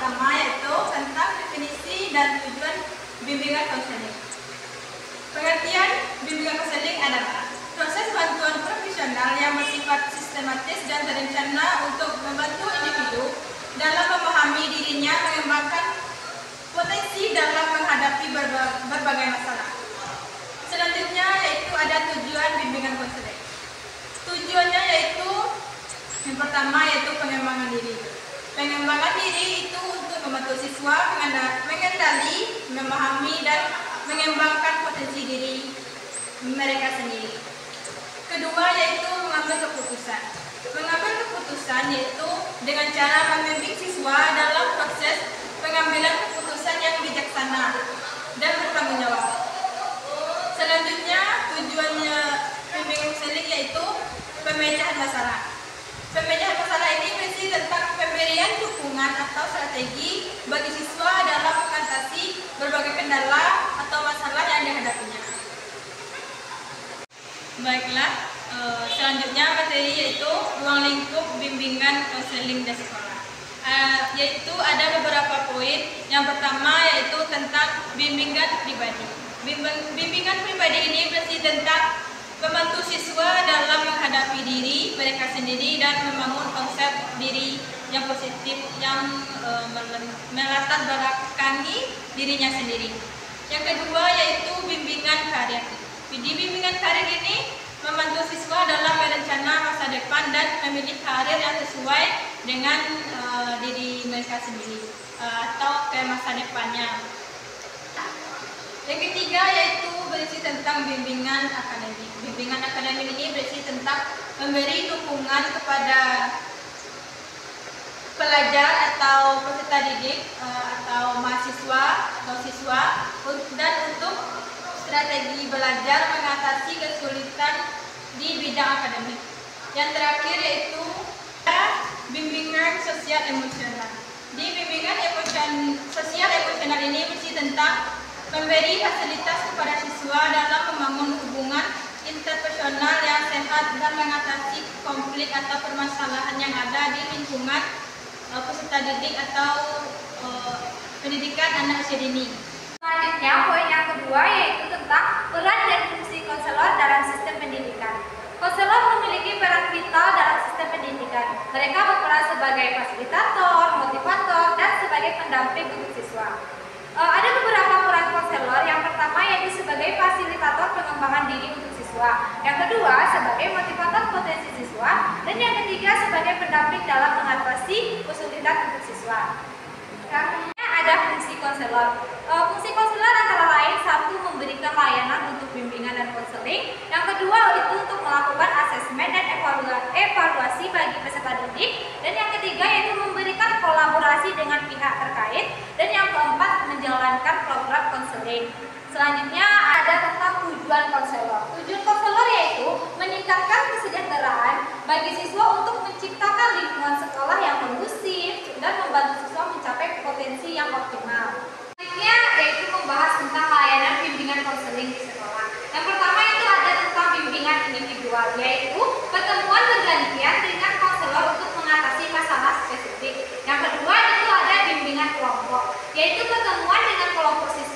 pertama yaitu tentang definisi dan tujuan bimbingan konseling. Pengertian bimbingan konseling adalah proses bantuan profesional yang bersifat sistematis dan terencana untuk membantu individu dalam memahami dirinya, mengembangkan potensi dalam menghadapi berbagai masalah. Selanjutnya yaitu ada tujuan bimbingan konseling. Tujuannya yaitu yang pertama yaitu pengembangan diri. Pengembangan diri itu untuk membantu siswa mengenali, memahami dan mengembangkan potensi diri mereka sendiri. Kedua yaitu mengambil keputusan. Mengambil keputusan yaitu dengan cara membimbing siswa dalam proses pengambilan keputusan yang bijaksana dan bertanggung jawab. Selanjutnya tujuannya bimbingan konseling yaitu pemecahan masalah. Pemecahan masalah ini berisi tentang pemberian dukungan atau strategi bagi siswa dalam mengatasi berbagai kendala atau masalah yang dihadapinya. Baiklah, selanjutnya materi yaitu ruang lingkup bimbingan konseling dan sekolah. Yaitu ada beberapa poin. Yang pertama yaitu tentang bimbingan pribadi. Bimbingan pribadi ini berisi tentang membantu siswa dalam menghadapi diri mereka sendiri dan membangun konsep diri yang positif yang melatar belakangi dirinya sendiri. Yang kedua yaitu bimbingan karir. Di bimbingan karir ini membantu siswa dalam merencana masa depan dan memilih karir yang sesuai dengan diri mereka sendiri atau ke masa depannya. Yang ketiga yaitu berisi tentang bimbingan akademik. Bimbingan akademik ini berisi tentang memberi dukungan kepada pelajar atau peserta didik atau mahasiswa atau siswa dan untuk strategi belajar mengatasi kesulitan di bidang akademik. Yang terakhir yaitu bimbingan sosial emosional. Di bimbingan sosial emosional ini berisi tentang memberi fasilitas kepada siswa dalam membangun hubungan interpersonal yang sehat dan mengatasi konflik atau permasalahan yang ada di lingkungan peserta didik atau pendidikan anak usia dini. Selanjutnya, poin yang kedua yaitu tentang peran dan fungsi konselor dalam sistem pendidikan. Konselor memiliki peran vital dalam sistem pendidikan. Mereka berperan sebagai fasilitator, motivator, dan sebagai pendamping untuk siswa. Ada beberapa peran konselor. Yang pertama yaitu sebagai fasilitator pengembangan diri untuk siswa. Yang kedua sebagai motivator potensi siswa. Dan yang ketiga sebagai pendamping dalam mengatasi kesulitan untuk siswa. Selanjutnya ada fungsi konselor. Fungsi konselor antara lain satu memberikan layanan untuk bimbingan dan konseling. Yang kedua itu untuk melakukan asesmen dan evaluasi bagi peserta didik. Dan yang ketiga yaitu memberikan kolaborasi dengan pihak terkait. Dan yang keempat menjalankan program konseling. Selanjutnya ada tentang tujuan konselor. Tujuan konselor yaitu meningkatkan kesejahteraan bagi siswa untuk menciptakan lingkungan sekolah yang kondusif dan membantu siswa mencapai potensi yang optimal. Selanjutnya yaitu membahas tentang layanan bimbingan konseling di sekolah. Yang pertama itu ada tentang bimbingan individual, yaitu pertemuan bergantian dengan konselor untuk mengatasi masalah spesifik. Yang kedua itu ada bimbingan kelompok, yaitu pertemuan dengan kelompok siswa